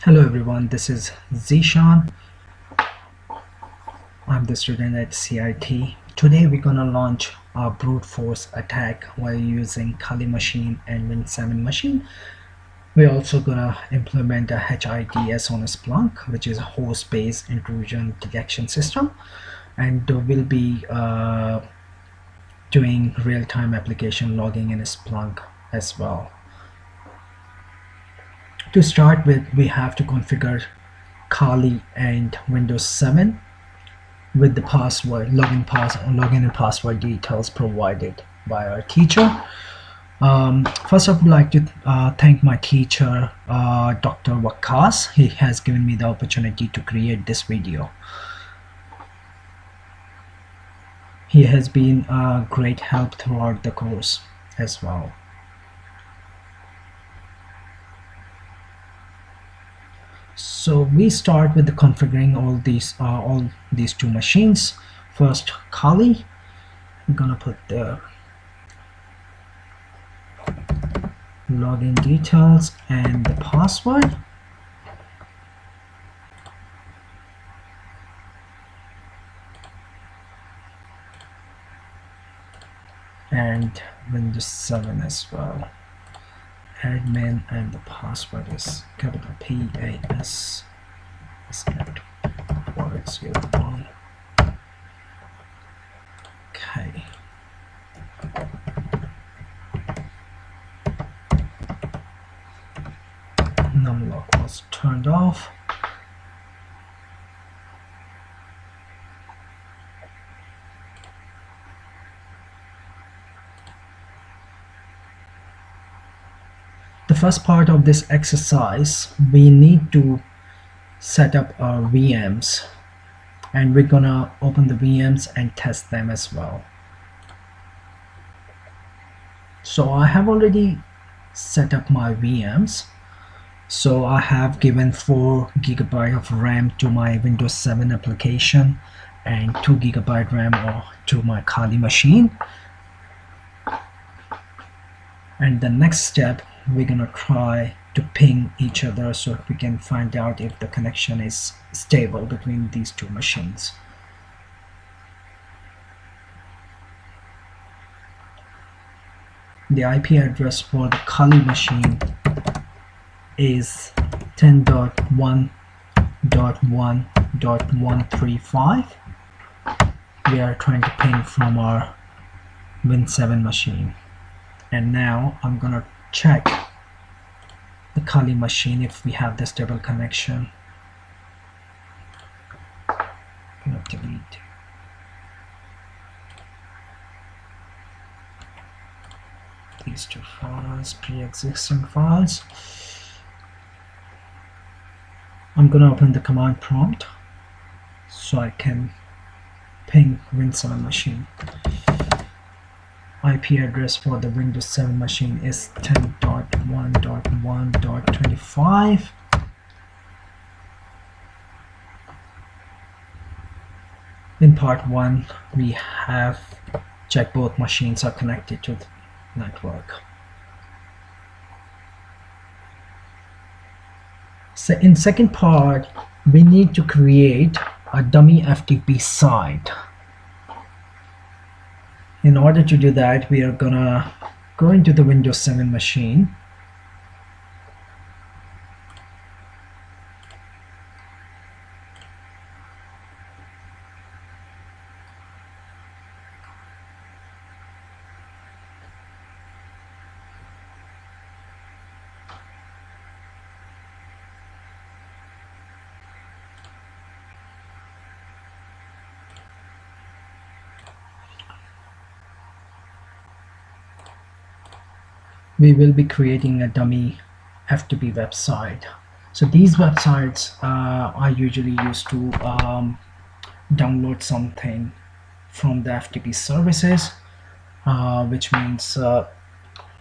Hello everyone, this is Zishan. I'm the student at CIT. Today we're gonna launch a brute force attack while using Kali machine and Win7 machine. We're also gonna implement a HIDS on a Splunk, which is a host-based intrusion detection system, and we'll be doing real-time application logging in Splunk as well. To start with, we have to configure Kali and Windows 7 with the password, login and password details provided by our teacher. First, I would like to thank my teacher, Dr. Wakas. He has given me the opportunity to create this video. He has been a great help throughout the course as well. So we start with the configuring all these two machines. First, Kali. I'm gonna put the login details and the password. And Windows 7 as well. Admin, and the password is capital PAS. .401. Okay. Numlock was turned off. The first part of this exercise, we need to set up our VMs, and we're gonna open the VMs and test them as well. So I have already set up my VMs. So I have given 4 GB of RAM to my Windows 7 application and 2 GB RAM to my Kali machine. And the next step, we're gonna try to ping each other so we can find out if the connection is stable between these two machines. The IP address for the Kali machine is 10.1.1.135. We are trying to ping from our Win7 machine. And now I'm gonna check the Kali machine if we have the stable connection. I'm gonna delete these two files, pre-existing files. I'm gonna open the command prompt so I can ping Win7 machine. IP address for the Windows 7 machine is 10.1.1.25. In part 1, we have checked both machines are connected to the network. So in second part, we need to create a dummy FTP site. In order to do that, we are gonna go into the Windows 7 machine. We will be creating a dummy FTP website. So these websites are usually used to download something from the FTP services, which means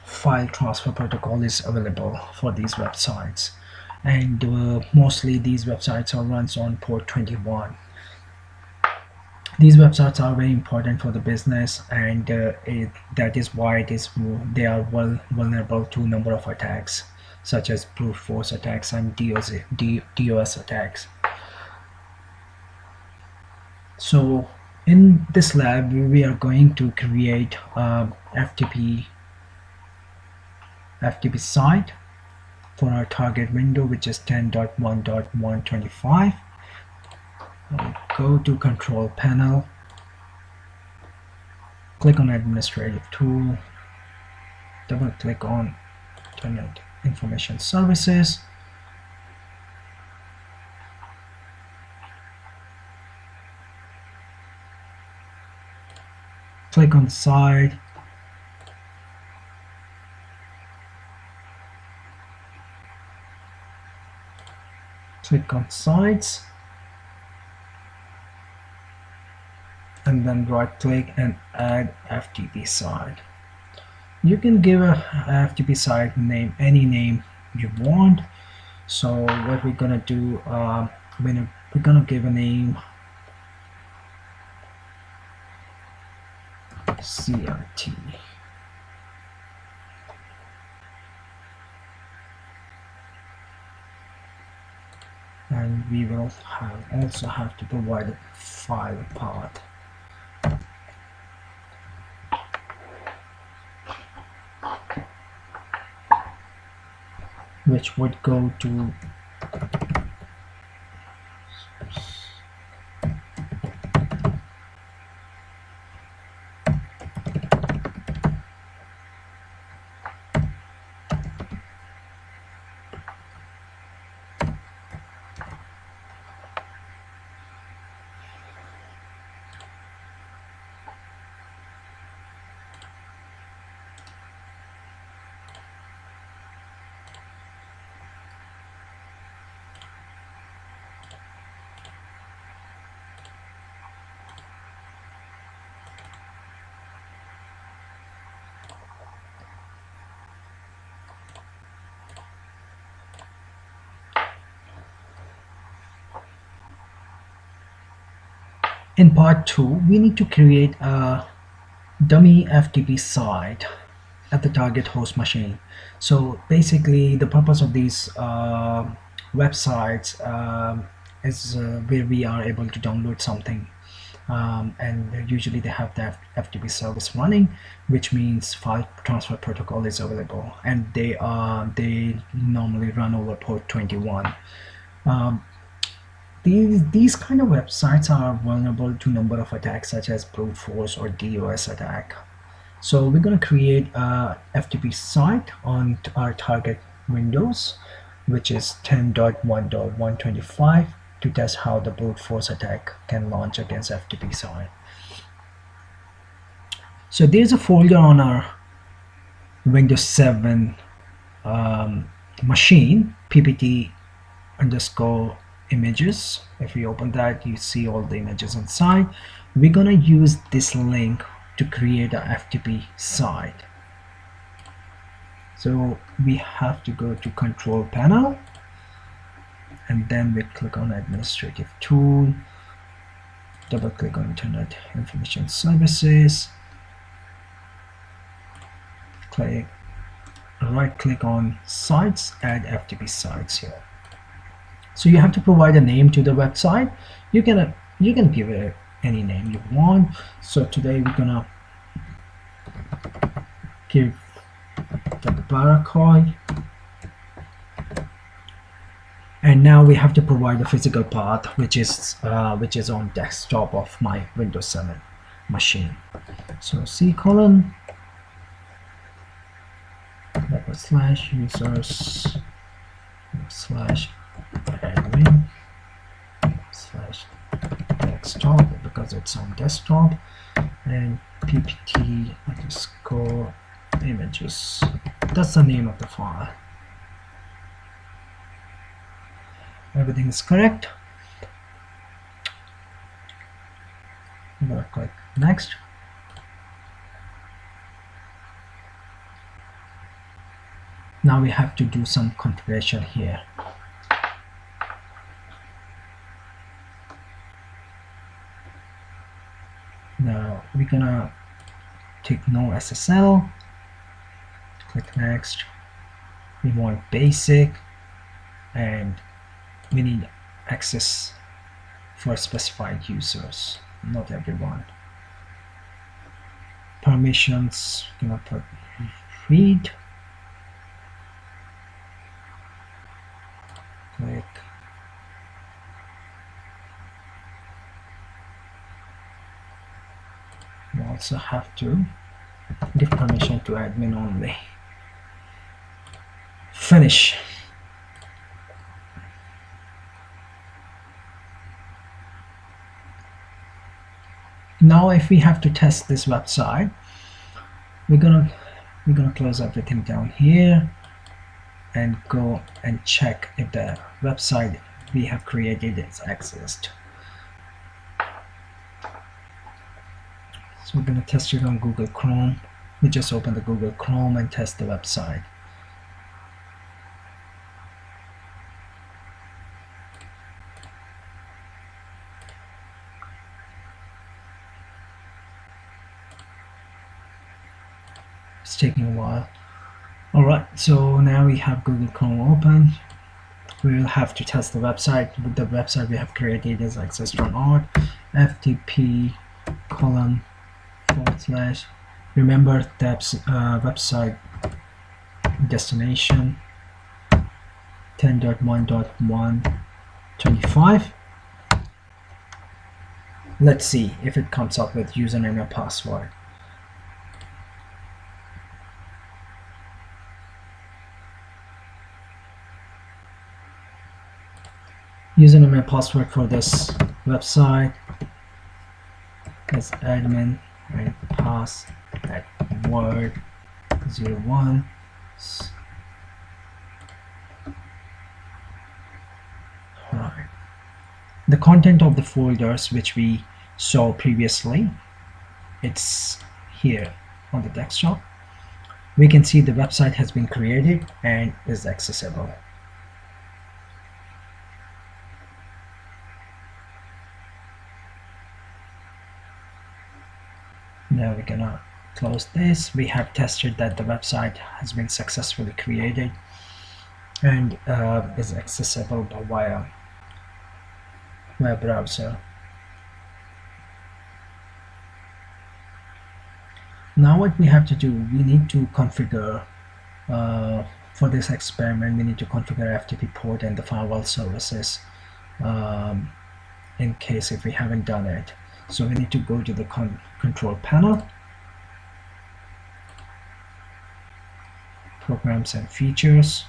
file transfer protocol is available for these websites, and mostly these websites are runs on port 21. These websites are very important for the business, and that is why they are vulnerable to a number of attacks. such as brute force attacks and DOS attacks. So in this lab, we are going to create a FTP site for our target window, which is 10.1.125. Go to control panel, click on administrative tool, double click on Internet Information Services, click on site, click on sites, and then right click and add FTP site. You can give a FTP site name, any name you want. So what we're gonna do, we're gonna give a name CRT. And we will also have to provide a file path. Which would go to in part 2, we need to create a dummy FTP site at the target host machine. So basically, the purpose of these websites is where we are able to download something, and usually they have the FTP service running, which means file transfer protocol is available, and they normally run over port 21. These kind of websites are vulnerable to number of attacks such as brute force or DOS attack. So we're going to create a FTP site on our target Windows, which is 10.1.125, to test how the brute force attack can launch against FTP site. So there's a folder on our Windows 7 machine, ppt underscore images. If we open that, you see all the images inside. We're gonna use this link to create a FTP site. So we have to go to control panel, and then we click on administrative tool, double click on Internet Information Services, right click on sites, add FTP sites here. So you have to provide a name to the website. You can give it any name you want. So today we're gonna give the Barakoi, and now we have to provide a physical path which is on desktop of my Windows 7 machine. So // users /admin /desktop, because it's on desktop, and ppt underscore images. That's the name of the file. Everything is correct. I'm gonna click next. Now we have to do some configuration here. Now we're gonna take no SSL, click next. We want basic, and we need access for specified users, not everyone. Permissions, gonna put read, click. You also have to give permission to admin only. Finish. Now if we have to test this website, we're gonna close everything down here and go and check if the website we have created is accessed. So we're going to test it on Google Chrome. We just open the Google Chrome and test the website. It's taking a while. Alright, so now we have Google Chrome open. We will have to test the website. The website we have created is accessed or not. FTP : / remember that's website destination 10.1.125. Let's see if it comes up with username and password. Username and password for this website is admin and pass at word 01. Right. The content of the folders which we saw previously, it's here on the desktop. We can see the website has been created and is accessible. Now we're gonna close this. We have tested that the website has been successfully created and is accessible via web browser. Now what we have to do, we need to configure for this experiment, we need to configure FTP port and the firewall services in case if we haven't done it. So we need to go to the control panel, programs and features,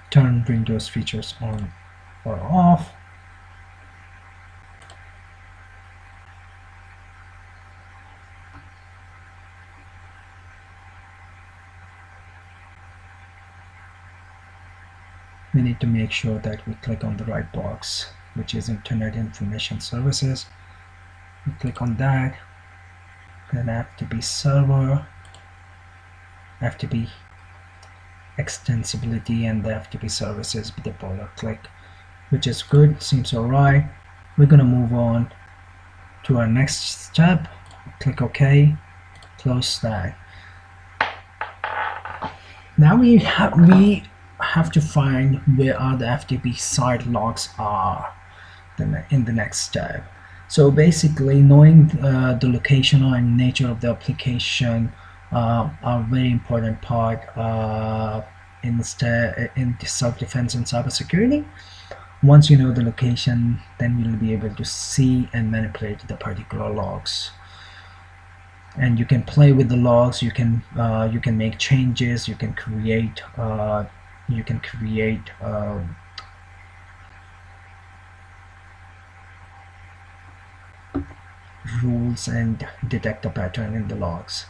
turn Windows features on or off, we need to make sure that we click on the right box, which is Internet Information Services. We click on that, then FTP server, FTP extensibility, and the FTP services with the border click, which is good, seems alright. We're gonna move on to our next step. Click OK, close that. Now we have to find where are the FTP site logs are in the next step. So basically knowing the location and nature of the application are a very important part in the self-defense and cybersecurity. Once you know the location, then you'll be able to see and manipulate the particular logs. And you can play with the logs. You can make changes. You can create rules and detect a pattern in the logs.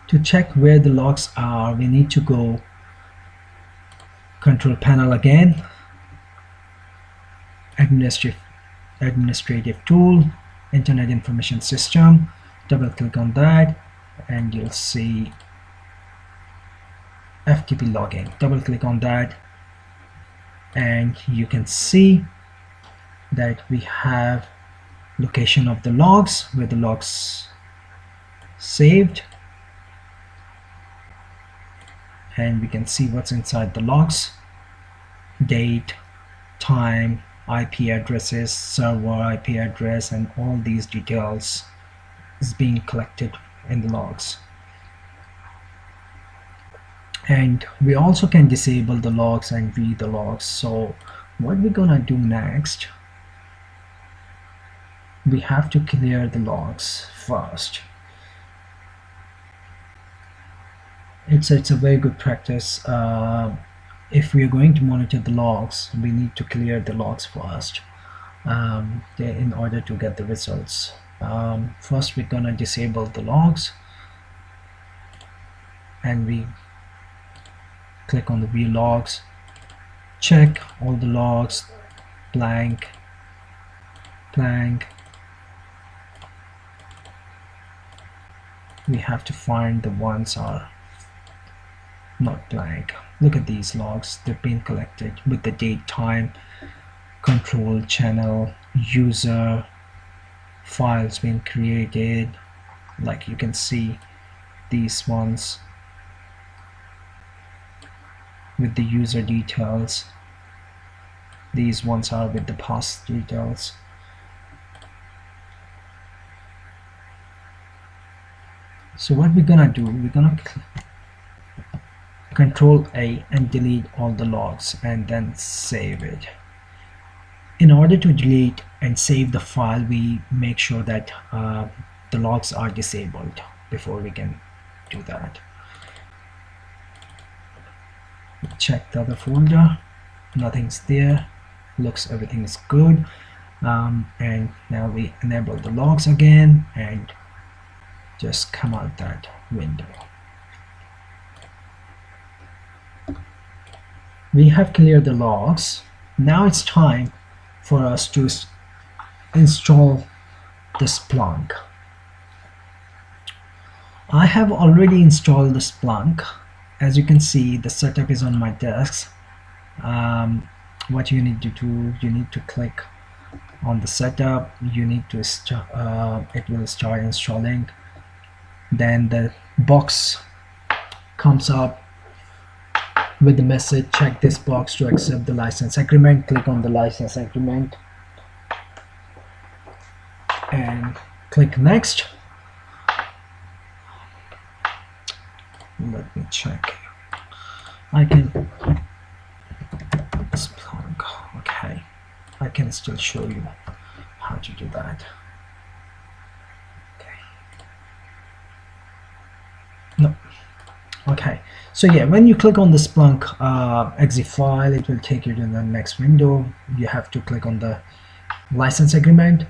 To check where the logs are, we need to go control panel again, administrative tool, Internet Information System, double click on that and you'll see FTP logging. Double click on that and you can see that we have location of the logs where the logs saved, and we can see what's inside the logs: date, time, IP addresses, server IP address, and all these details is being collected in the logs. And we also can disable the logs and read the logs. So what we're gonna do next, we have to clear the logs first. It's a very good practice. If we are going to monitor the logs, we need to clear the logs first in order to get the results. First we're gonna disable the logs, and we click on the view logs, check all the logs, blank, blank. We have to find the ones are not blank. Look at these logs, they've been collected with the date, time, control, channel, user, files being created. Like you can see these ones with the user details, these ones are with the past details. So what we're gonna do, we're gonna Control A and delete all the logs and then save it. In order to delete and save the file, we make sure that the logs are disabled before we can do that. Check the other folder, nothing's there, looks everything is good. And now we enable the logs again and just come out that window. We have cleared the logs. Now it's time for us to install the Splunk. I have already installed the Splunk. As you can see, the setup is on my desk. What you need to do, you need to click on the setup, you need to it will start installing. Then the box comes up with the message, check this box to accept the license agreement. Click on the license agreement and click next. Let me check. I can Splunk. Okay, I can still show you how to do that. Okay. No. Okay. So yeah, when you click on the Splunk exe file, it will take you to the next window. You have to click on the license agreement.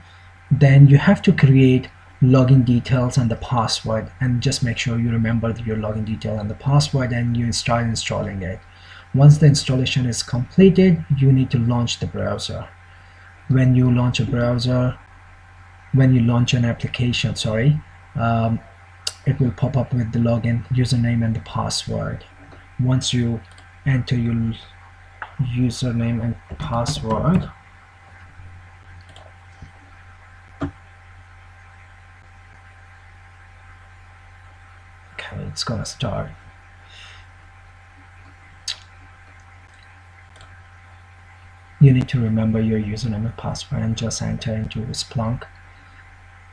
Then you have to create login details and the password, and just make sure you remember your login detail and the password, and you start installing it. Once the installation is completed, you need to launch the browser. When you launch a browser, when you launch an application, sorry, it will pop up with the login, username and the password. Once you enter your username and password, okay, it's gonna start. You need to remember your username and password and just enter into Splunk.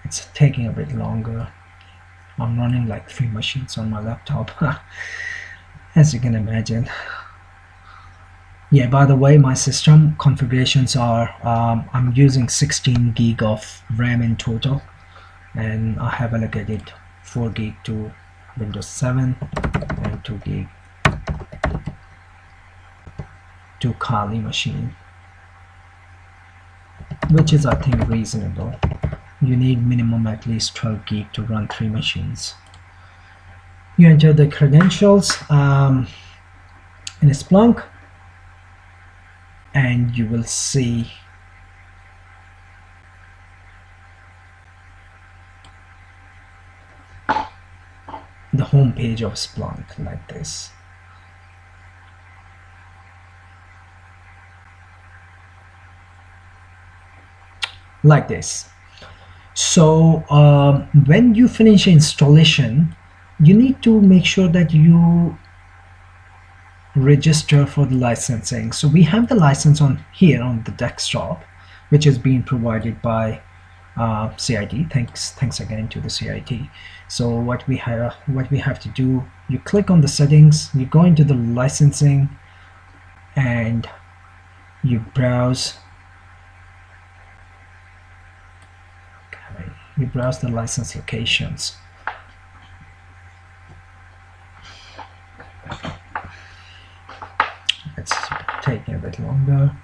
It's taking a bit longer. I'm running like 3 machines on my laptop, as you can imagine. Yeah, by the way, my system configurations are I'm using 16 gig of RAM in total, and I have allocated 4 gig to Windows 7 and 2 gig to Kali machine, which is, I think, reasonable. You need minimum at least 12 gig to run 3 machines. You enter the credentials in Splunk, and you will see the home page of Splunk like this. like this. So when you finish installation, you need to make sure that you register for the licensing. So we have the license on here on the desktop, which is being provided by CIT. Thanks again to the CIT. So what we have to do, you click on the settings, you go into the licensing, and you browse. Okay, you browse the license locations. It's taking a bit longer.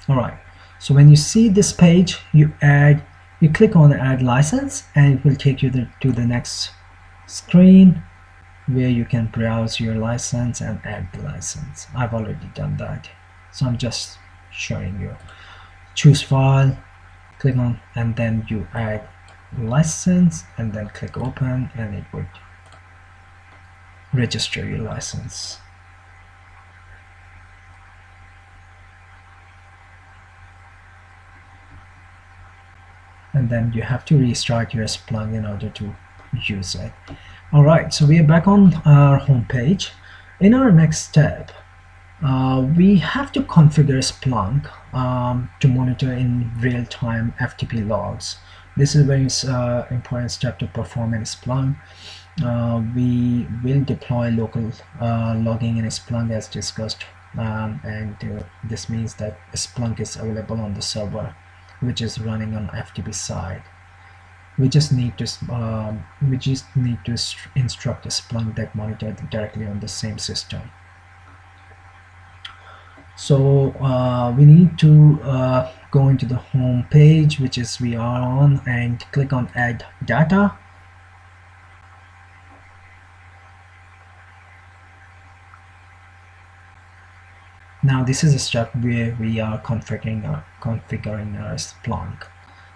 Alright, so when you see this page, you click on add license, and it will take you to the next screen where you can browse your license and add the license. I've already done that, so I'm just showing you. Choose file, click on, and then you add license, and then click open, and it would register your license. And then you have to restart your Splunk in order to use it. Alright, so we are back on our home page. In our next step, we have to configure Splunk to monitor in real-time FTP logs. This is a very important step to perform in Splunk. We will deploy local logging in Splunk as discussed, and this means that Splunk is available on the server which is running on FTP side. We just need to instruct a Splunk that monitor directly on the same system. So we need to go into the home page, which is we are on, and click on add data. Now this is a step where we are configuring our Splunk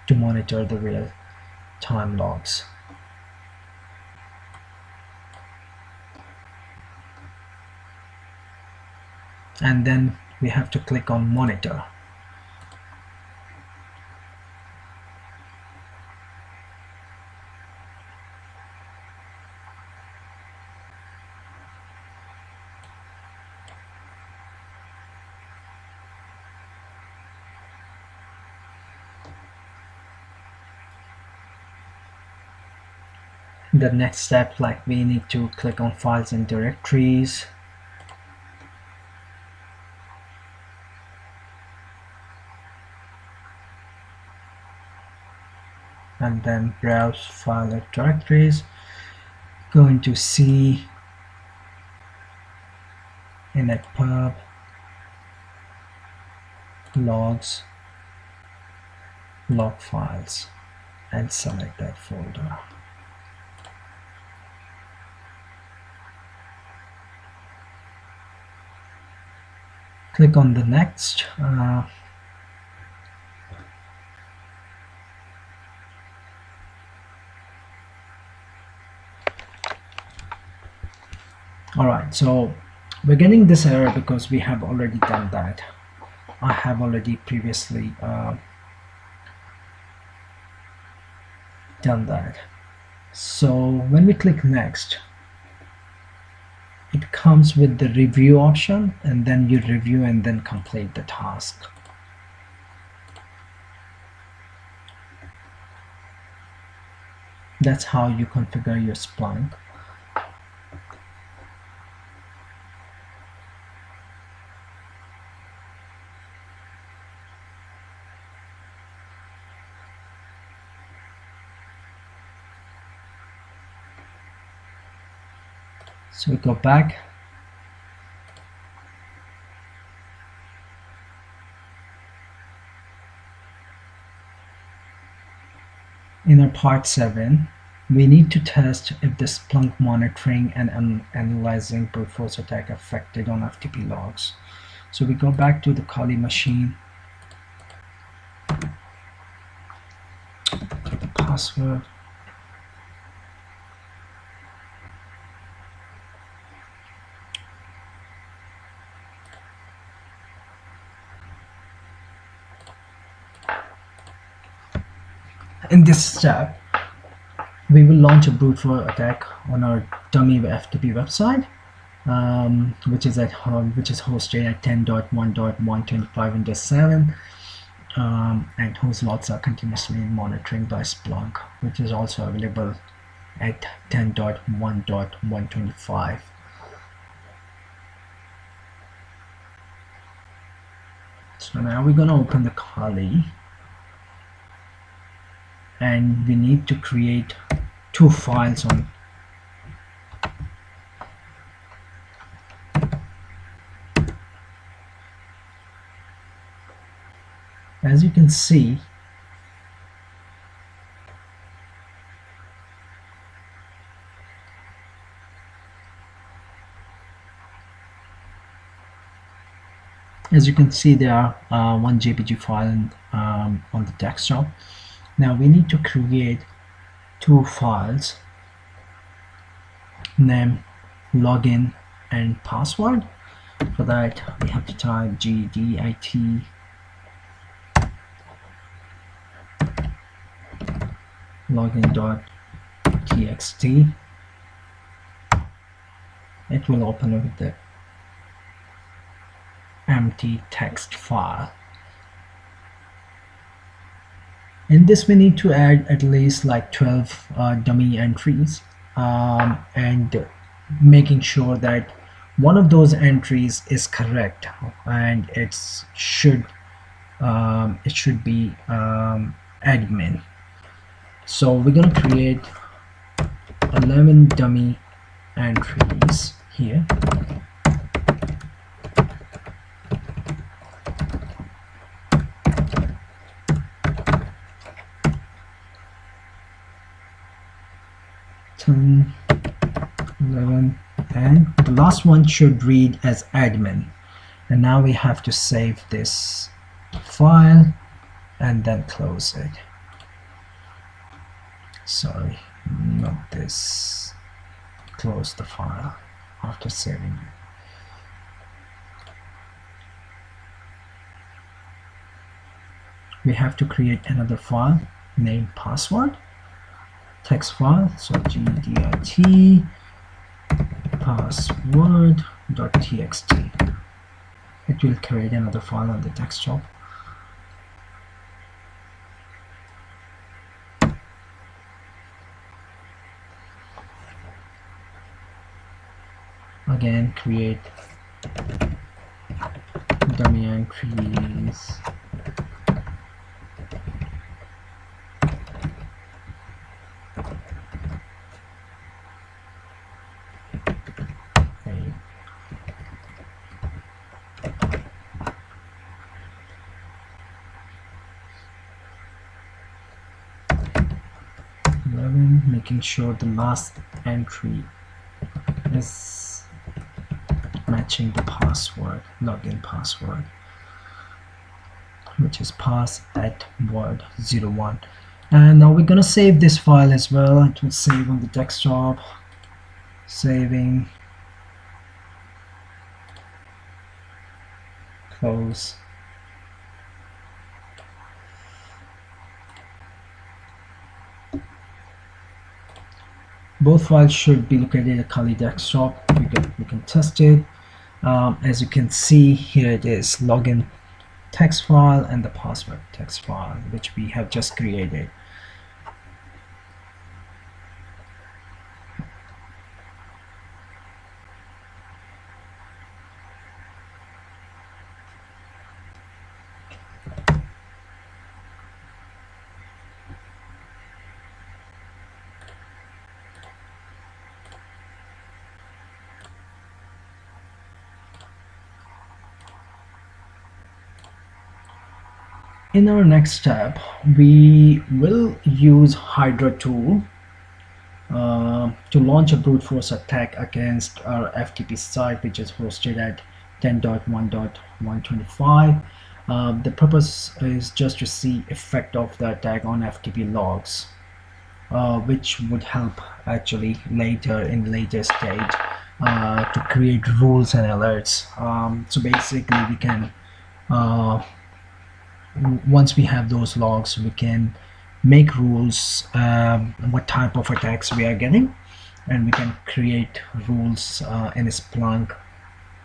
to monitor the real-time logs. And then we have to click on monitor. The next step, like, we need to click on files and directories, and then browse file and directories. Go into C, inetpub, logs, log files, and select that folder. Click on the next. Alright, so we're getting this error because we have already done that. I have already previously done that. So when we click next, it comes with the review option, and then you review and then complete the task. That's how you configure your Splunk. So we go back. In our part 7, we need to test if the Splunk monitoring and analyzing brute force attack affected on FTP logs. So we go back to the Kali machine. password. In this step, we will launch a brute force attack on our dummy FTP website, which is hosted at 10.1.125.7, and whose logs are continuously monitoring by Splunk, which is also available at 10.1.125. So now we're going to open the Kali, and we need to create two files on. As you can see, there are one JPG file on the desktop. Now we need to create two files, name, login, and password. For that, we have to type gdit login.txt. It will open up with the empty text file. In this, we need to add at least like 12 dummy entries, and making sure that one of those entries is correct, and it should be admin. So we're going to create 11 dummy entries here. And the last one should read as admin. And now we have to save this file and then close it. Sorry, not this. Close the file after saving it. We have to create another file named password text file. So gdit password.txt. It will create another file on the desktop. Again, create dummy entries. Making sure the last entry is matching the password, login password, which is pass@word01. And now we're gonna save this file as well. It will save on the desktop. Saving, close. Both files should be located at Kali desktop. We can test it. As you can see, here it is, login text file and the password text file, which we have just created. In our next step, we will use Hydra tool to launch a brute force attack against our FTP site, which is hosted at 10.1.125. The purpose is just to see effect of the attack on FTP logs. which would help actually later in later stage to create rules and alerts. So basically we can once we have those logs, we can make rules, what type of attacks we are getting, and we can create rules in Splunk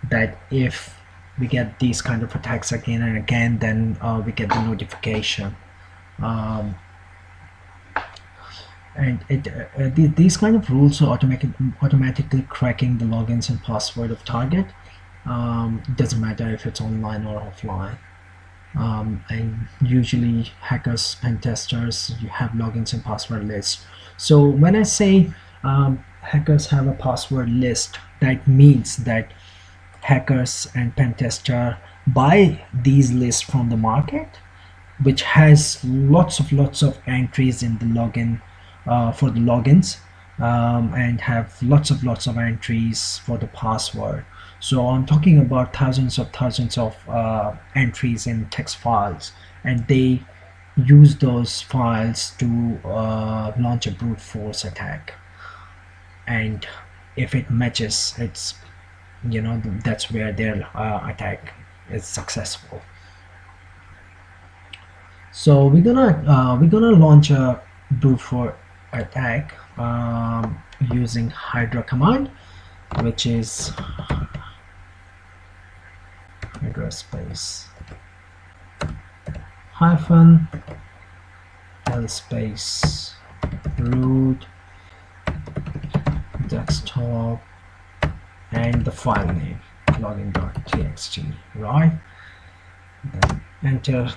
that if we get these kind of attacks again and again, then we get the notification. Um, and these kind of rules are automatically cracking the logins and password of target. It doesn't matter if it's online or offline. And usually hackers, pen testers, you have logins and password lists. So when I say hackers have a password list, that means that hackers and pen tester buy these lists from the market, which has lots of entries in the login for the logins, and have lots of entries for the password. So I'm talking about thousands of entries in text files, and they use those files to launch a brute force attack. And if it matches, it's, you know, that's where their attack is successful. So we're gonna launch a brute force attack using Hydra command, which is Hydra space hyphen L space root desktop and the file name login.txt, right? Then enter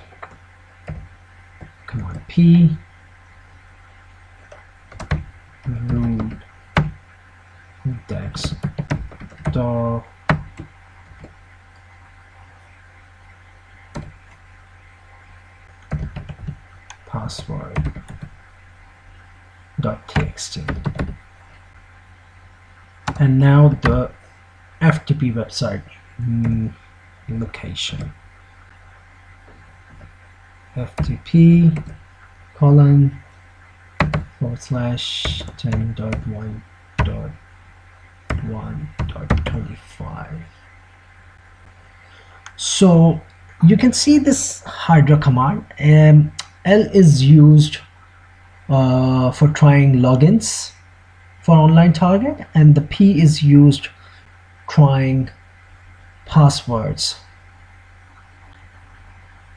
command P root desktop password .txt, and now the FTP website location, FTP colon /10.1.1.25. So you can see this Hydra command. L is used for trying logins for online target, and the P is used trying passwords.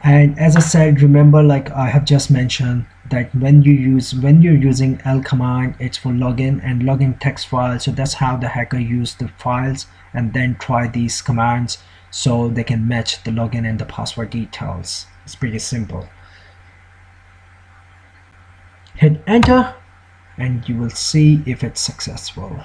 And as I said, remember, like I have just mentioned, that when you're using L command, it's for login and login text files. So that's how the hacker used the files and then try these commands so they can match the login and the password details. It's pretty simple. Hit enter and you will see if it's successful.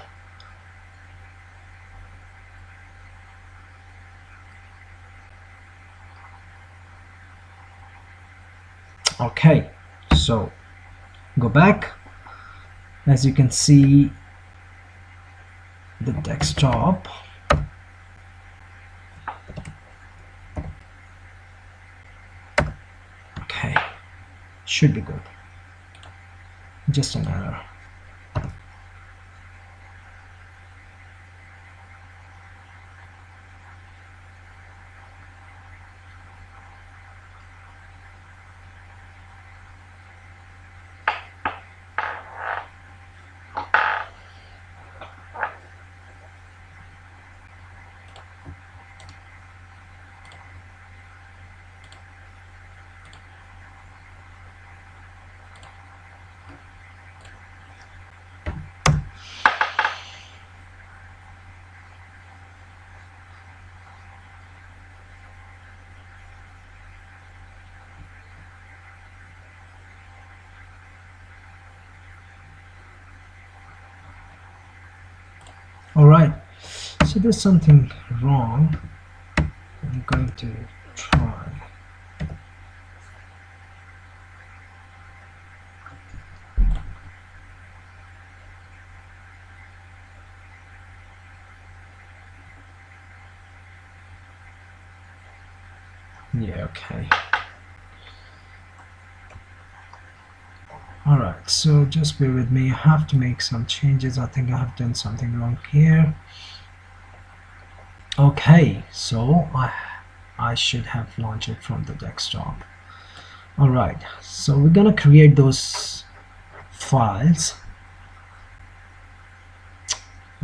Okay, so go back. As you can see, the desktop, okay, should be good. Just an error. Alright, so there's something wrong. I'm going to try. Yeah, okay. Alright, So just bear with me, I have to make some changes. I think I have done something wrong here. Okay, so I should have launched it from the desktop. Alright, so we're gonna create those files.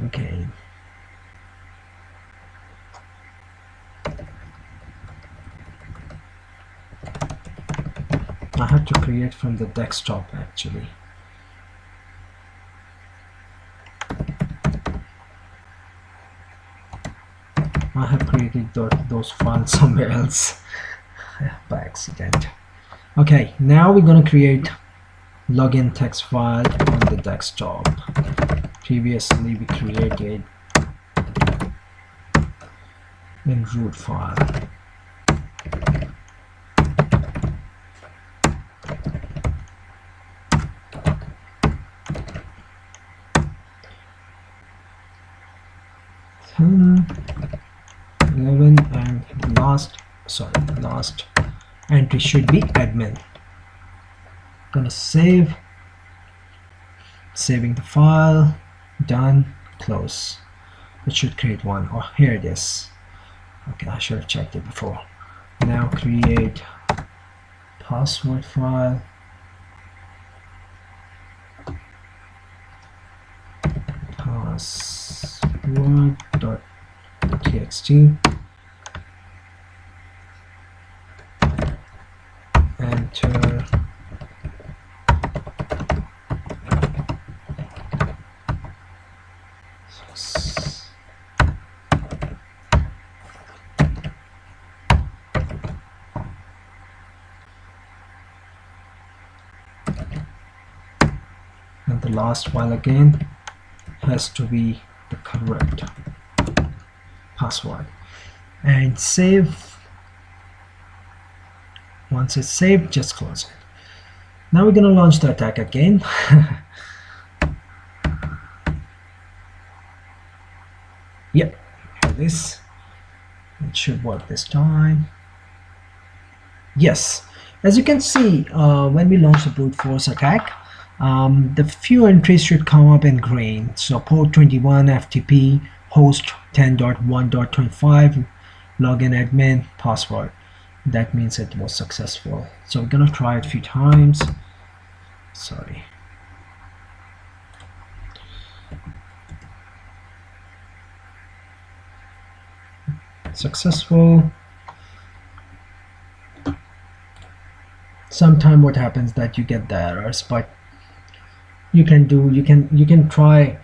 Okay. I have to create from the desktop actually. I have created those files somewhere else by accident. Okay, now we're gonna create login text file on the desktop. Previously we created in root file. Hmm. 11 and last entry should be admin. Gonna saving the file, done, close. It should create one. Oh, here it is. Okay, I should have checked it before. Now create password file. Password.txt. Enter. And the last file again has to be the correct password. And save. Once it's saved, just close it. Now we're going to launch the attack again. Yep, this. It should work this time. Yes, as you can see, when we launch the brute force attack, the few entries should come up in green. So port 21, FTP, host 10.1.25, login admin, password. That means it was successful. So we're gonna try it a few times. Sorry. Successful. Sometime what happens that you get the errors, but you can try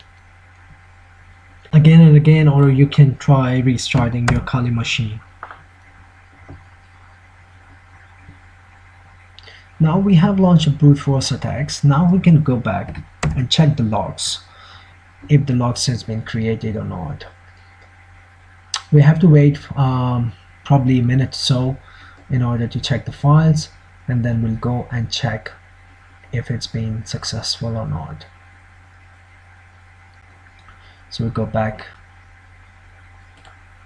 again and again, or you can try restarting your Kali machine. Now we have launched brute force attacks. Now we can go back and check the logs, if the logs has been created or not. We have to wait probably a minute or so in order to check the files, and then we'll go and check if it's been successful or not. So we go back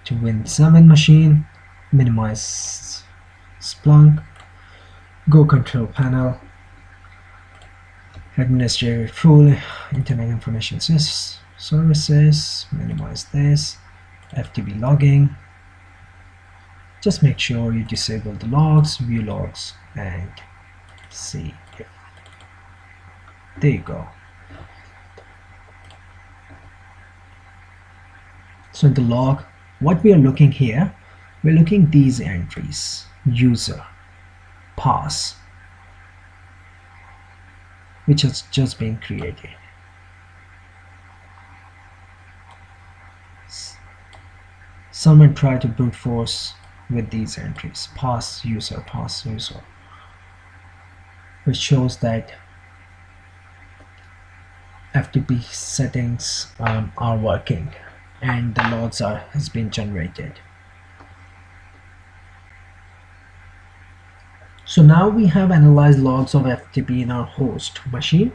to Win7 machine, minimize Splunk, go control panel, administrator full, internet information services, minimize this, FTP logging. Just make sure you disable the logs, view logs, and see if there you go. So in the log, what we are looking here, we're looking these entries: user, pass, which has just been created. Someone tried to brute force with these entries: pass user, which shows that FTP settings are working and the logs has been generated. So now we have analyzed logs of FTP in our host machine.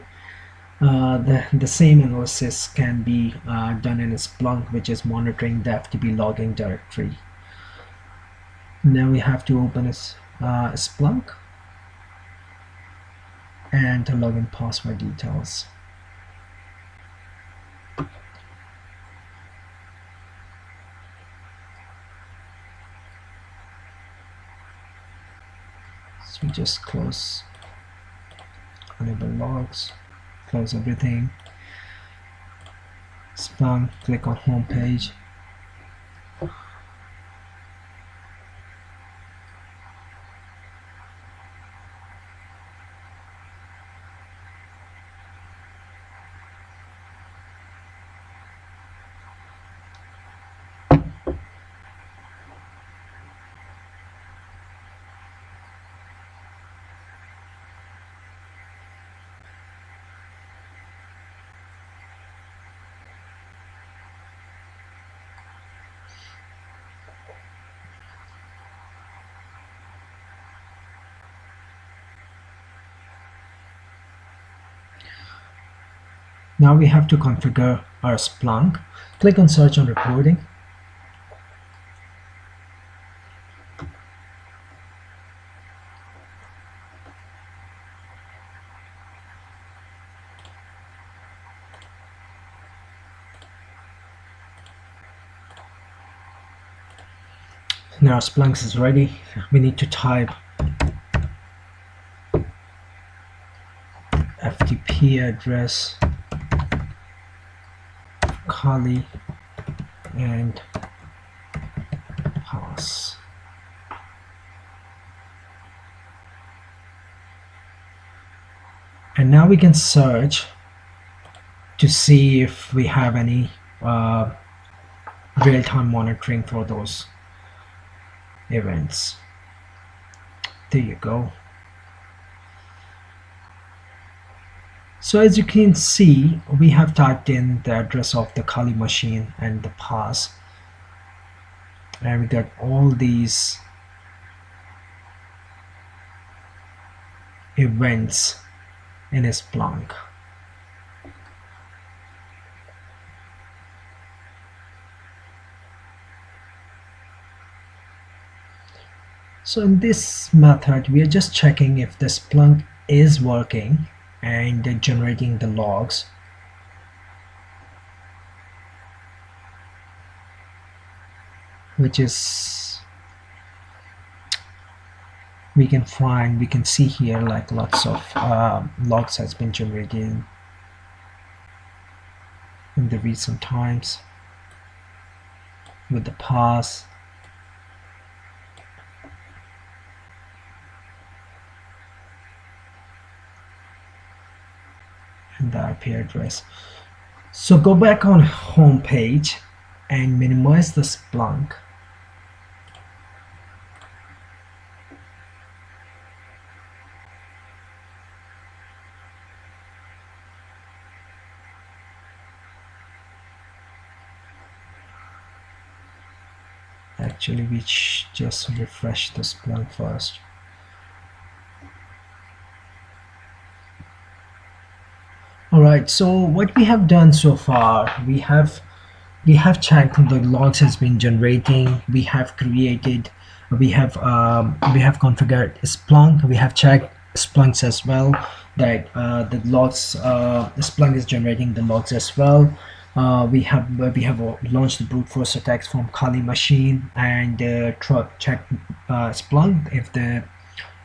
The same analysis can be done in Splunk, which is monitoring the FTP logging directory. Now we have to open Splunk. and the login password details. So we just close, enable logs, close everything. Splunk, click on home page. Now we have to configure our Splunk. Click on search on reporting. Now Splunk is ready. We need to type FTP address, Kali, and pass. And now we can search to see if we have any real-time monitoring for those events. There you go. So as you can see, we have typed in the address of the Kali machine and the pass, and we got all these events in Splunk. So in this method, we are just checking if the Splunk is working and generating the logs. Which is, we can see here like lots of logs has been generated in the recent times with the pass. And the IP address. So go back on home page and minimize the Splunk. Actually, we just refresh the Splunk first. Alright, so what we have done so far, we have checked the logs has been generating, we have created, we have configured Splunk, we have checked Splunks as well, that the logs, Splunk is generating the logs as well. We have launched the brute force attacks from Kali machine and checked Splunk if the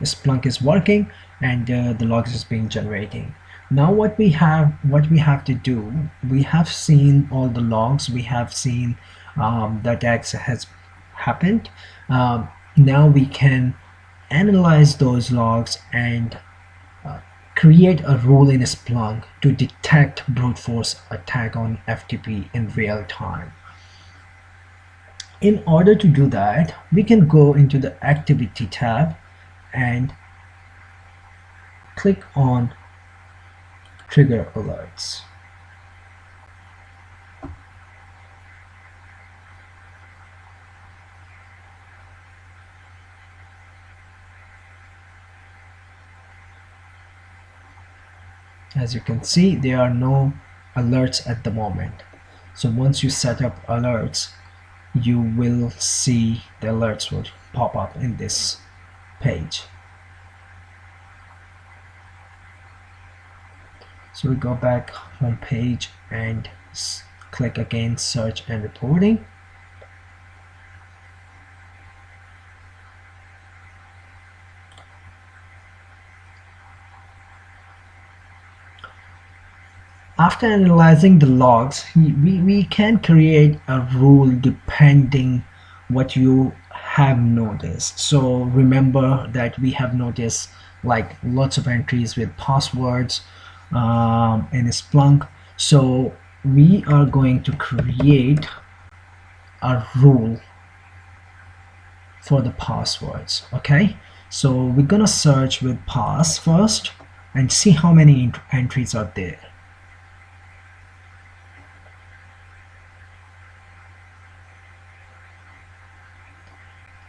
Splunk is working and the logs is being generating. Now what we have to do, we have seen all the logs, we have seen the attacks has happened. Now we can analyze those logs and create a rule in Splunk to detect brute force attack on FTP in real time. In order to do that, we can go into the activity tab and click on trigger alerts. As you can see, there are no alerts at the moment. So once you set up alerts, you will see the alerts will pop up in this page. So we go back home page and click again search and reporting. After analyzing the logs, we can create a rule depending what you have noticed. So remember that we have noticed like lots of entries with passwords in Splunk. So we are going to create a rule for the passwords. Okay, so we're gonna search with pass first and see how many entries are there.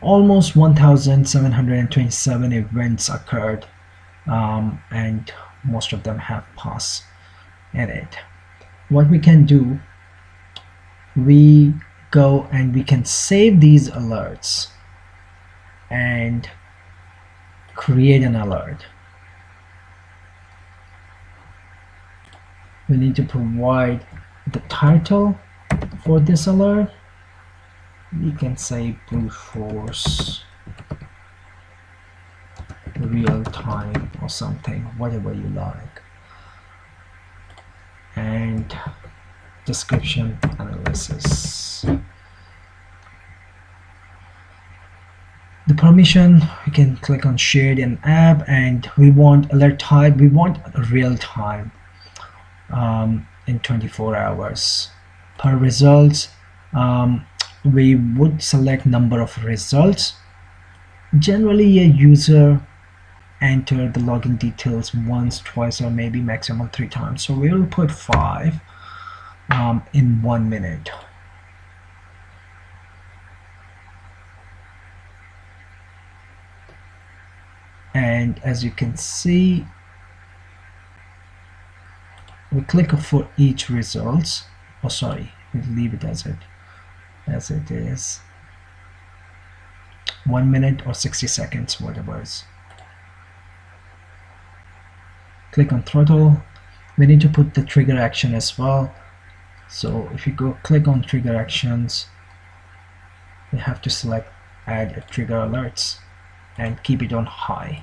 Almost 1,727 events occurred, and most of them have pass in it. What we can do, we go and we can save these alerts and create an alert. We need to provide the title for this alert. You can say brute force real time or something, whatever you like. And description analysis. The permission, we can click on shared in app, and we want alert type, we want real time in 24 hours. Per results, we would select number of results. Generally a user enter the login details once, twice, or maybe maximum 3 times. So we will put 5 in 1 minute. And as you can see, we click for each results. Oh, sorry, we leave it as it is. 1 minute or 60 seconds, whatever is. Click on throttle. We need to put the trigger action as well. So if you go click on trigger actions, we have to select add a trigger alerts and keep it on high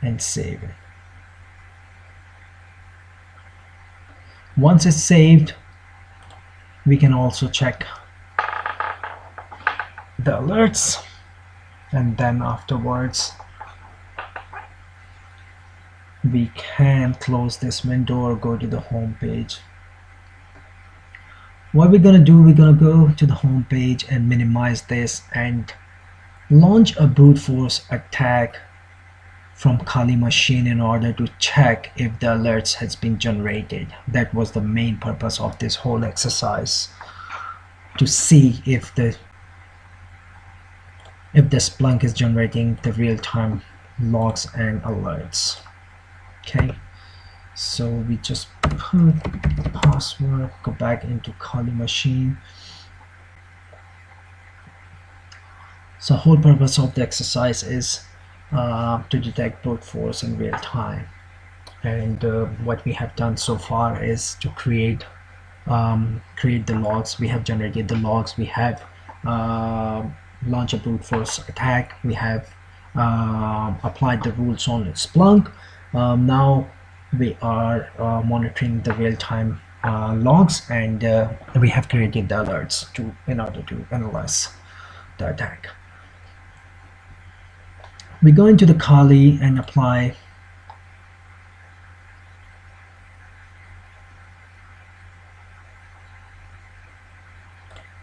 and save it. Once it's saved, we can also check the alerts, and then afterwards we can close this window or go to the home page. What we're gonna do, we're gonna go to the home page and minimize this and launch a brute force attack from Kali machine in order to check if the alerts has been generated. That was the main purpose of this whole exercise, to see if the Splunk is generating the real-time logs and alerts. Okay, so we just put password, go back into Kali machine. So whole purpose of the exercise is to detect brute force in real time, and what we have done so far is to create the logs. We have generated the logs, we have launched a brute force attack, we have applied the rules on Splunk. Now we are monitoring the real-time logs, and we have created the alerts in order to analyze the attack. We go into the Kali and apply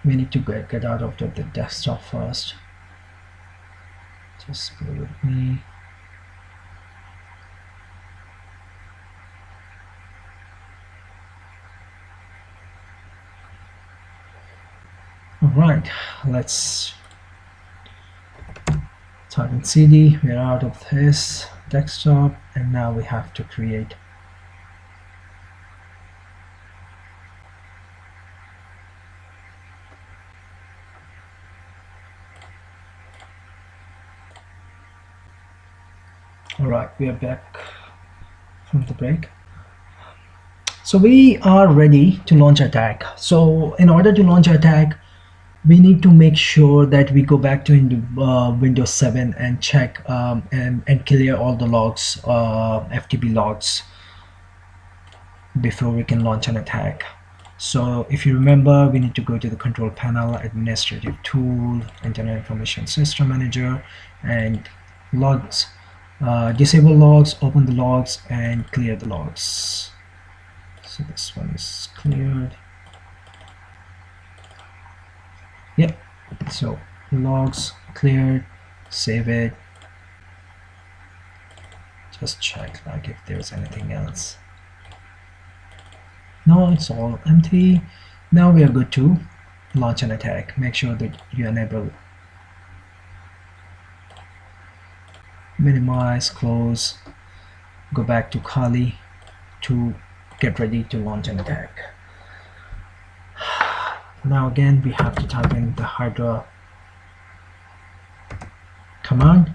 we need to get out of the desktop first. Just bear with me. Alright, let's type in cd. We're out of this desktop, and now we have to create Alright, we are back from the break. So we are ready to launch attack. So in order to launch attack, we need to make sure that we go back to Windows 7 and check and clear all the logs, FTP logs, before we can launch an attack. So if you remember, we need to go to the control panel, administrative tool, internet information system manager, and logs. Disable logs, open the logs, and clear the logs. So this one is cleared. Yep. So logs cleared, save it. Just check like if there's anything else. No, it's all empty. Now we are good to launch an attack. Make sure that you enable minimize, close, go back to Kali to get ready to launch an attack. Now again we have to type in the Hydra command,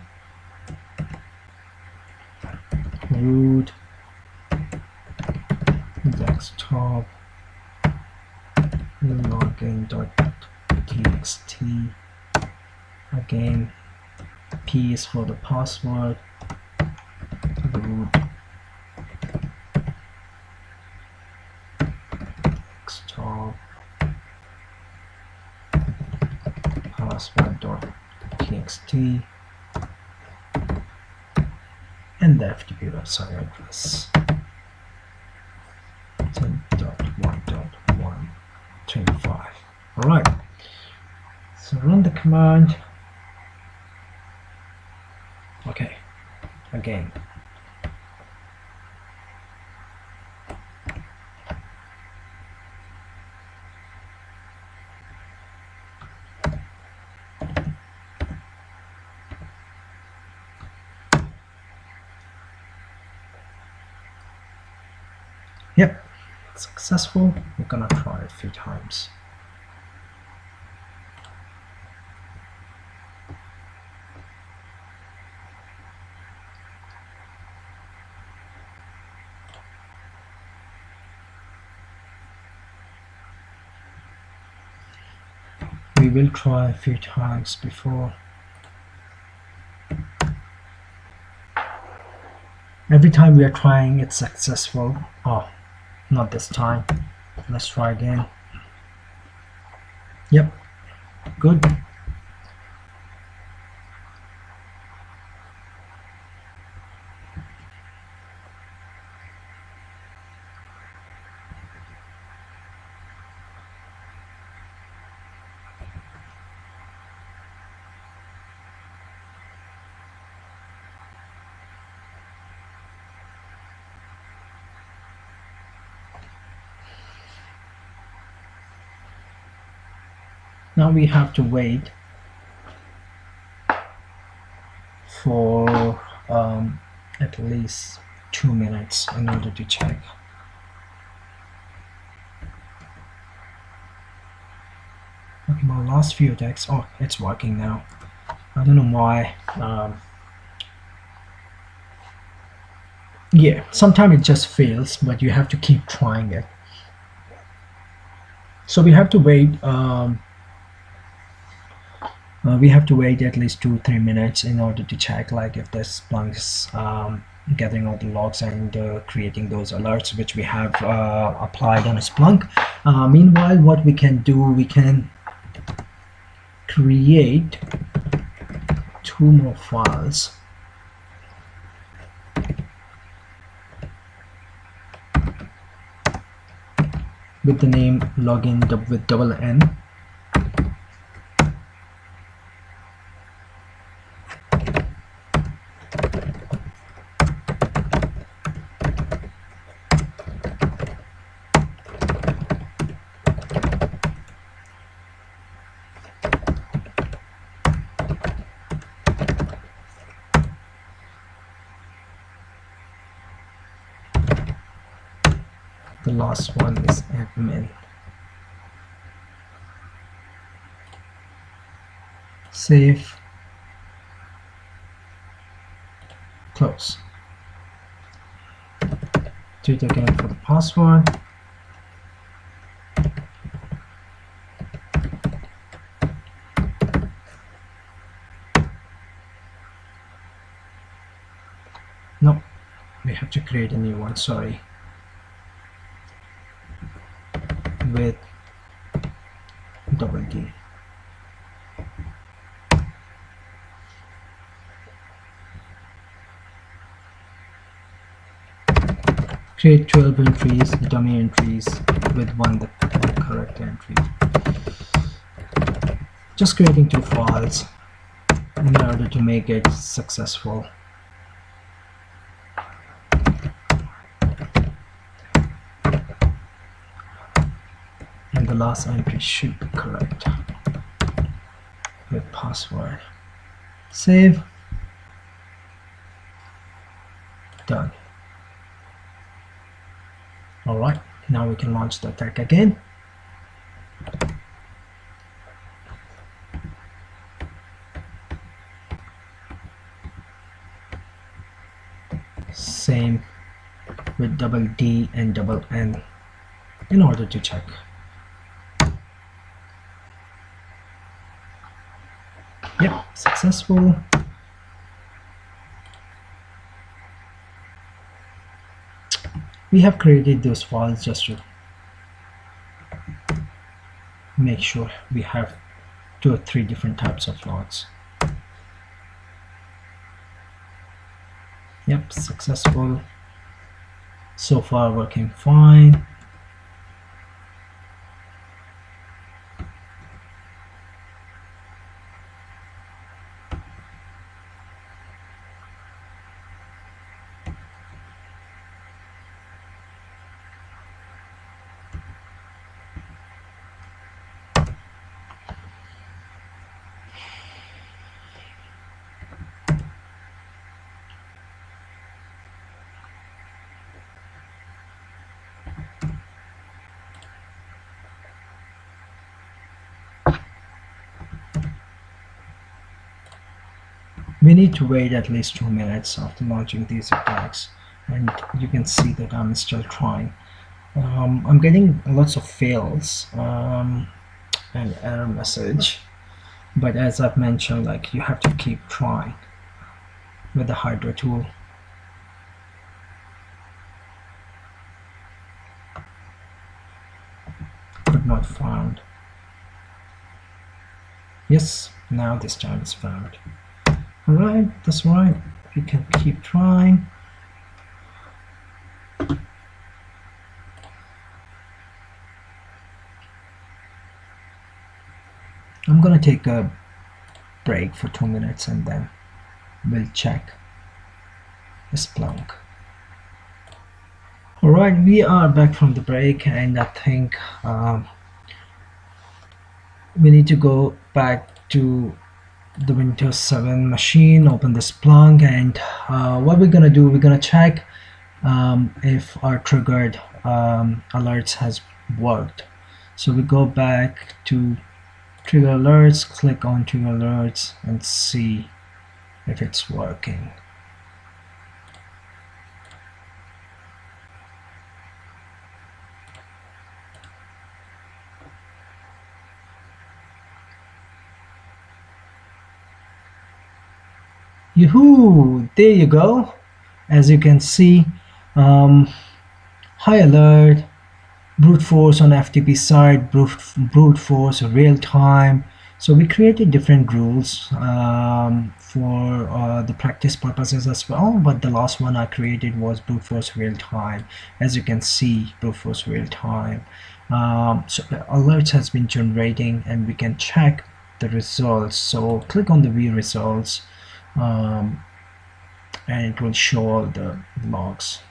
root desktop login.txt. Again, P is for the password, root desktop password.txt, and the FTP website address 10.1.125. Alright, so run the command. Okay, again. Yep, successful. We're gonna try it a few times. We will try a few times before. Every time we are trying, it's successful. Oh, not this time. Let's try again. Yep, good. Now we have to wait for at least 2 minutes in order to check. Okay, my last few attacks. Oh, it's working now. I don't know why. Yeah, sometimes it just fails, but you have to keep trying it. So we have to wait. We have to wait at least 2-3 minutes in order to check like if the Splunk is gathering all the logs and creating those alerts which we have applied on a Splunk. Meanwhile, what we can do, we can create 2 more files. With the name login with double N. The last one is admin. Save, close. do it again for the password. No, we have to create a new one, sorry, with double D. Create 12 entries, dummy entries, with one the correct entry. Just creating 2 files in order to make it successful. And the last entry should be correct with password. Save. Done. Alright, now we can launch the attack again. Same with double D and double N in order to check. Yep, successful. We have created those files just to make sure we have 2 or 3 different types of logs. Yep, successful. So far working fine. We need to wait at least 2 minutes after launching these attacks, and you can see that I'm still trying. I'm getting lots of fails and error message, but as I've mentioned, like, you have to keep trying with the hardware tool. Could not found. Yes, now this time it's found. Alright, that's right. We can keep trying. I'm gonna take a break for 2 minutes and then we'll check Splunk. Alright, we are back from the break, and I think we need to go back to the Windows 7 machine, open the Splunk, and what we're gonna do, we're gonna check if our triggered alerts has worked. So we go back to trigger alerts, click on trigger alerts, and see if it's working. Yoo-hoo! There you go. As you can see, high alert, brute force on FTP side, brute force real time. So we created different rules for the practice purposes as well, but the last one I created was brute force real time. As you can see, brute force real time. So the alerts has been generating, and we can check the results. So click on the view results, and it will show all the logs.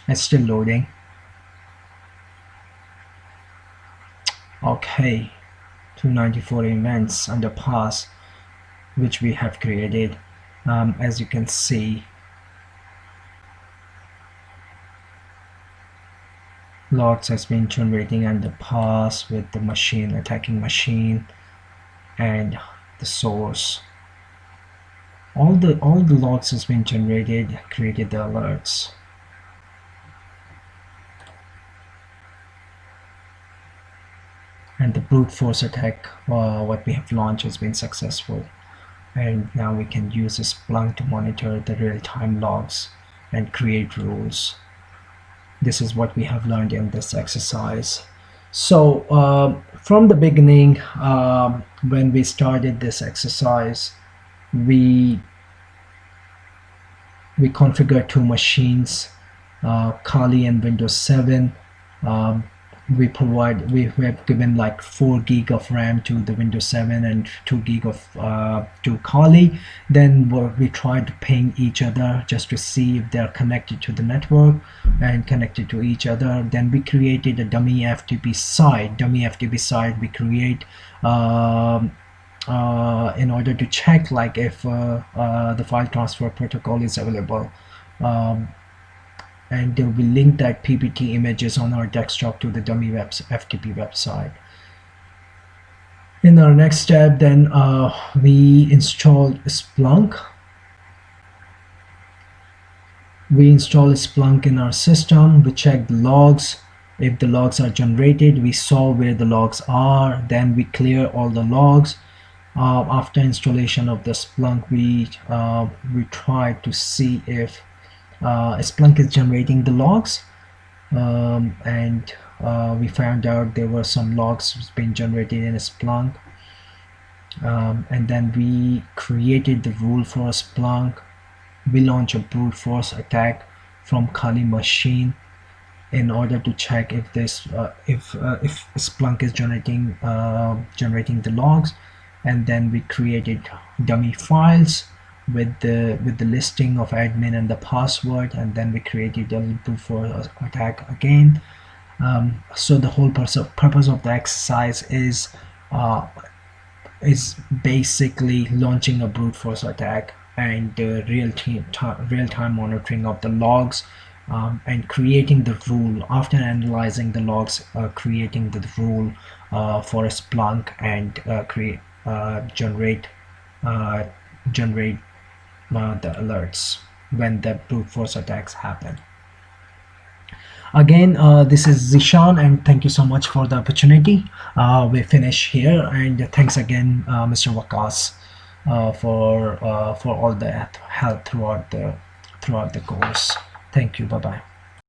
It's still loading. Okay, 294 events under pass which we have created. As you can see, logs has been generating and the pass with the machine, attacking machine, and the source. All the logs has been generated, created the alerts. And the brute force attack, what we have launched, has been successful. And now we can use Splunk to monitor the real-time logs and create rules. This is what we have learned in this exercise. So from the beginning, when we started this exercise, we configured two machines, Kali and Windows 7. Um, we have given like 4 gig of RAM to the Windows 7 and 2 gig of to Kali. Then we tried to ping each other just to see if they're connected to the network and connected to each other. Then we created a dummy FTP site. We create in order to check like if the file transfer protocol is available. And we link that PPT images on our desktop to the dummy FTP website. In our next step, then we installed Splunk. We install Splunk in our system. We check the logs. If the logs are generated, we saw where the logs are. Then we clear all the logs. After installation of the Splunk, we try to see if Splunk is generating the logs, and we found out there were some logs being generated in Splunk, and then we created the rule for Splunk. We launch a brute force attack from Kali machine in order to check if Splunk is generating the logs, and then we created dummy files with the listing of admin and the password, and then we created a brute force attack again. So the whole purpose of the exercise is basically launching a brute force attack and real-time monitoring of the logs, and creating the rule after analyzing the logs, creating the rule for Splunk and generate the alerts when the brute force attacks happen. Again, this is Zishan, and thank you so much for the opportunity. We finish here, and thanks again, Mr. Wakas, for all the help throughout the course. Thank you. Bye bye.